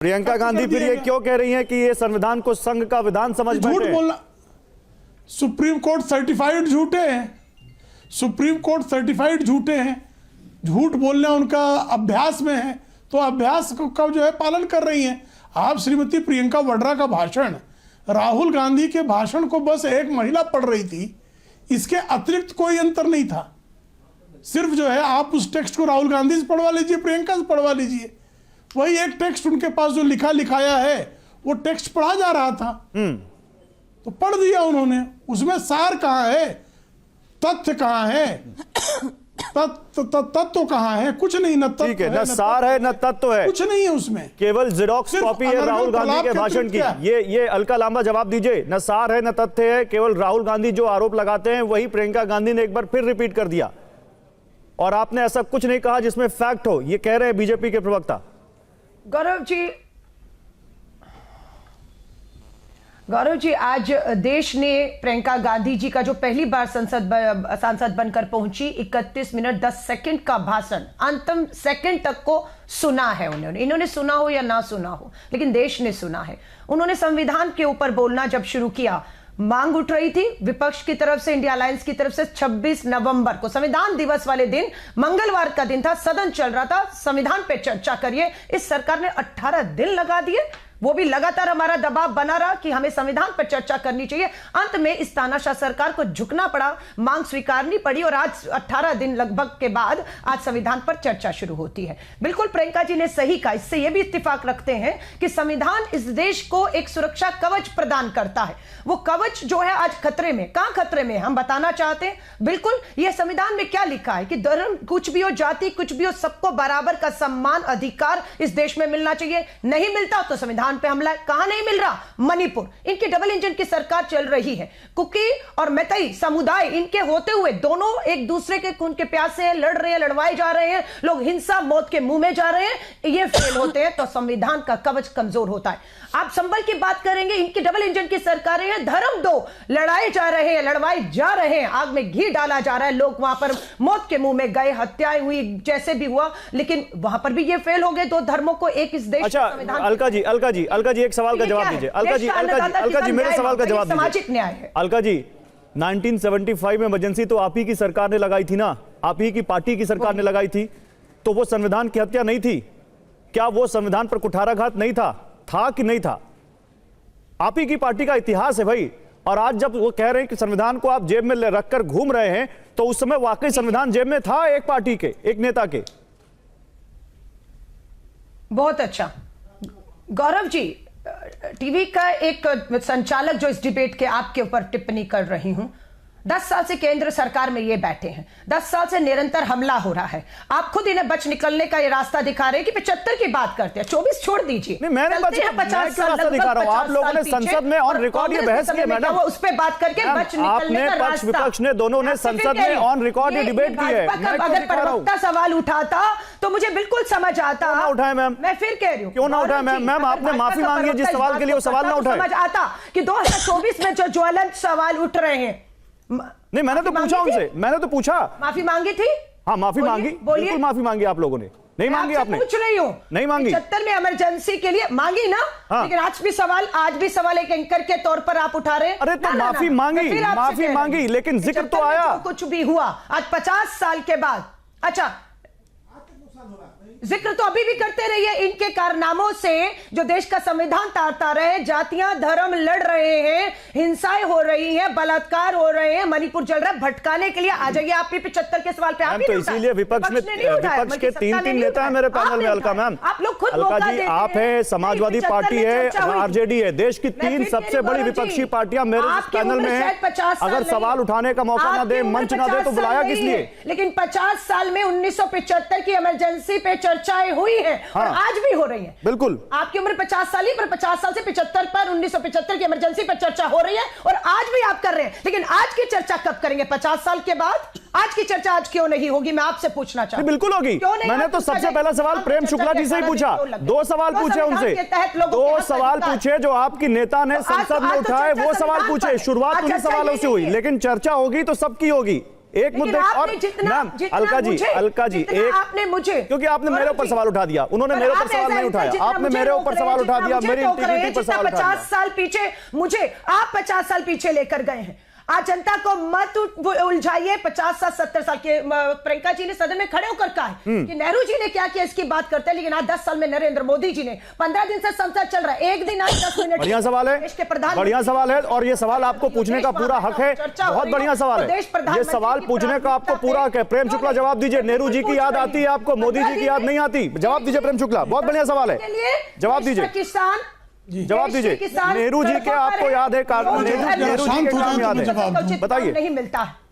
प्रियंका गांधी फिर ये क्यों कह रही हैं कि ये संविधान को संघ का विधान समझ बैठे? झूठ बोलना, सुप्रीम कोर्ट सर्टिफाइड झूठे हैं, सुप्रीम कोर्ट सर्टिफाइड झूठे हैं, झूठ बोलना उनका अभ्यास में है, तो अभ्यास का जो है पालन कर रही हैं। आप श्रीमती प्रियंका वाड्रा का भाषण, राहुल गांधी के भाषण को बस एक महिला पढ़ रही थी, इसके अतिरिक्त कोई अंतर नहीं था। सिर्फ जो है आप उस टेक्स्ट को राहुल गांधी से पढ़वा लीजिए, प्रियंका से पढ़वा लीजिए, वही एक टेक्स्ट उनके पास जो लिखाया है वो टेक्स्ट पढ़ा जा रहा था, तो पढ़ दिया उन्होंने। उसमें सार कहाँ है, तथ्य कहाँ है, तत्व कहाँ है? कुछ नहीं, न तत्व ठीक है, न सार है न तत्व है, कुछ नहीं है उसमें, केवल जेरोक्स कॉपी है राहुल गांधी के भाषण की। ये अलका लांबा जवाब दीजिए। न सार है न तथ्य है, केवल राहुल गांधी जो आरोप लगाते हैं वही प्रियंका गांधी ने एक बार फिर रिपीट कर दिया, और आपने ऐसा कुछ नहीं कहा जिसमें फैक्ट हो, ये कह रहे हैं बीजेपी के प्रवक्ता। गौरव जी, आज देश ने प्रियंका गांधी जी का जो पहली बार सांसद बनकर पहुंची 31 मिनट 10 सेकंड का भाषण, अंतिम सेकंड तक को सुना है इन्होंने सुना हो या ना सुना हो, लेकिन देश ने सुना है। उन्होंने संविधान के ऊपर बोलना जब शुरू किया, मांग उठ रही थी विपक्ष की तरफ से, इंडिया अलायंस की तरफ से, 26 नवंबर को संविधान दिवस वाले दिन, मंगलवार का दिन था, सदन चल रहा था, संविधान पे चर्चा करिए। इस सरकार ने 18 दिन लगा दिए, वो भी लगातार हमारा दबाव बना रहा कि हमें संविधान पर चर्चा करनी चाहिए। अंत में इस तानाशाह सरकार को झुकना पड़ा, मांग स्वीकारनी पड़ी, और आज 18 दिन लगभग के बाद आज संविधान पर चर्चा शुरू होती है। बिल्कुल प्रियंका जी ने सही कहा, इससे यह भी इत्तेफाक रखते हैं कि संविधान इस देश को एक सुरक्षा कवच प्रदान करता है। वो कवच जो है आज खतरे में, कहां खतरे में हम बताना चाहते हैं। बिल्कुल, यह संविधान में क्या लिखा है कि धर्म कुछ भी हो, जाति कुछ भी हो, सबको बराबर का सम्मान अधिकार इस देश में मिलना चाहिए। नहीं मिलता तो संविधान पे हमला। कहां नहीं मिल रहा? मणिपुर। इनकी डबल इंजन की सरकार चल रही है, कुकी और मैतई समुदाय इनके होते हुए दोनों एक दूसरे के खून के प्यासे हैं, लड़ रहे हैं, लड़वाए जा रहे हैं, लोग हिंसा मौत के मुंह में जा रहे हैं। ये फेल होते हैं तो संविधान का कवच कमजोर होता है। आप संबल की बात करेंगे, इनकी डबल इंजन की सरकारें हैं, धर्म दो लड़ाए जा रहे हैं, लड़वाए जा रहे हैं, आग में घी डाला जा रहा है, लोग वहां पर मौत के मुंह में गए, हत्याएं हुई, जैसे भी हुआ, लेकिन वहां पर भी ये फेल हो गए। दो धर्मों को एक इस देश। अच्छा, अलका जी एक सवाल का जवाब दीजिए। अलका जी मेरे सवाल का जवाब दीजिए। सामाजिक न्याय है। अलका जी, 1975 में इमरजेंसी तो आप ही की सरकार ने लगाई थी ना, आप ही की पार्टी की सरकार ने लगाई थी, तो वो संविधान की हत्या नहीं थी क्या? वो संविधान पर कुठाराघात नहीं था कि नहीं था? आप ही की पार्टी का इतिहास है भाई। और आज जब वो कह रहे हैं कि संविधान को आप जेब में रखकर घूम रहे हैं, तो उस समय वाकई संविधान जेब में था एक पार्टी के, एक नेता के। बहुत अच्छा। गौरव जी, टीवी का एक संचालक जो इस डिबेट के आपके ऊपर टिप्पणी कर रही हूं, 10 साल से केंद्र सरकार में ये बैठे हैं, 10 साल से निरंतर हमला हो रहा है, आप खुद इन्हें बच निकलने का ये रास्ता दिखा रहे हैं कि 75 की बात करते हैं, 24 छोड़ दीजिए। नहीं, मैंने 50 साल दिखा रहा हूं। आप लोगों ने संसद में ऑन रिकॉर्ड ये बहस की है मैडम, उस पे बात करके बच निकलने का रास्ता, विपक्ष ने दोनों ने संसद में ऑन रिकॉर्ड ये डिबेट की है। अगर प्रवक्ता सवाल उठाता तो मुझे बिल्कुल समझ आता। ना उठाए मैम, मैं फिर कह रही हूँ क्यों ना उठाए मैम? मैम आपने माफी मांगी है जिस सवाल के लिए, वो सवाल ना उठाए। समझ आता कि 2024 में जो ज्वलंत सवाल उठ रहे हैं। नहीं, मैंने तो पूछा उनसे, मैंने तो पूछा। माफी मांगी थी? हाँ, माफी मांगी, बिल्कुल माफी मांगी आप लोगों ने। नहीं मांगी आपने? पूछ रही हूँ, नहीं मांगी। 75 में इमरजेंसी के लिए मांगी ना? हाँ। लेकिन आज भी सवाल एक एंकर के तौर पर आप उठा रहे हैं। अरे तो माफी मांगी, लेकिन जिक्र तो आया। कुछ भी हुआ आज 50 साल के बाद। अच्छा, जिक्र तो अभी भी करते रहिए इनके कारनामों से, जो देश का संविधान तारता रहे, जातियां धर्म लड़ रहे हैं, हिंसाएं हो रही हैं, बलात्कार हो रहे हैं, मणिपुर जल रहा है। भटकाने के लिए आ जाइए आप भी 75 के सवाल पे। आप तो इसीलिए विपक्ष के 3 नेता है मेरे पैनल में। अलका मैम, आप लोग खुद अलका जी, आप है, समाजवादी पार्टी है, आरजेडी है, देश की 3 सबसे बड़ी विपक्षी पार्टियां मेरे पैनल में है। अगर सवाल उठाने का मौका ना दे, मंच ना दे, तो बुलाया किस लिए? लेकिन 50 साल में 1975 की इमरजेंसी पे चर्चाएं हुई हैं। हाँ। और आज भी हो रही हैं। बिल्कुल। आपकी उम्र 50 साल ही, पर 50 साल से 75 पर 1975 की इमरजेंसी पर चर्चा हो रही है, और आज भी आप कर रहे हैं। लेकिन आज की चर्चा कब करेंगे? 50 साल के बाद? आज की चर्चा आज क्यों नहीं होगी? मैं आपसे पूछना चाहता हूं। बिल्कुल होगी। मैंने तो सबसे पहला सवाल प्रेम शुक्ला जी से ही पूछा, 2 सवाल पूछे उनसे, 2 सवाल पूछे जो आपकी नेता ने संसद में उठाए, वो सवाल पूछे। शुरुआत उन्हीं सवालों से हुई, लेकिन चर्चा होगी तो सबकी होगी। एक मुद्दे और मैम अलका जी एक आपने मुझे, क्योंकि आपने मेरे ऊपर सवाल उठा दिया, उन्होंने मेरे ऊपर सवाल नहीं उठाया, आपने मेरे ऊपर सवाल उठा दिया, मेरी इंटीग्रिटी पर सवाल उठा दिया। 50 साल पीछे मुझे आप 50 साल पीछे लेकर गए हैं। आज जनता को मत उलझाइए। 50 साल 70 साल के प्रियंका जी ने सदन में खड़े होकर कहा है कि नेहरू जी ने क्या किया इसकी बात करते हैं, लेकिन आज 10 साल में नरेंद्र मोदी जी ने 15 दिन से संसद चल रहा है, एक दिन आज 10 मिनट। बढ़िया सवाल है, बढ़िया सवाल है, और ये सवाल आपको पूछने का पूरा हक है। बहुत बढ़िया सवाल है, ये सवाल पूछने का आपको पूरा हक है। प्रेम शुक्ला जवाब दीजिए, नेहरू जी की याद आती है आपको, मोदी जी की याद नहीं आती? जवाब दीजिए प्रेम शुक्ला, बहुत बढ़िया सवाल है, जवाब दीजिए, किसान जवाब दीजिए। नेहरू जी के आपको याद है, नेहरू जी के काम याद है, बताइए। नहीं मिलता है।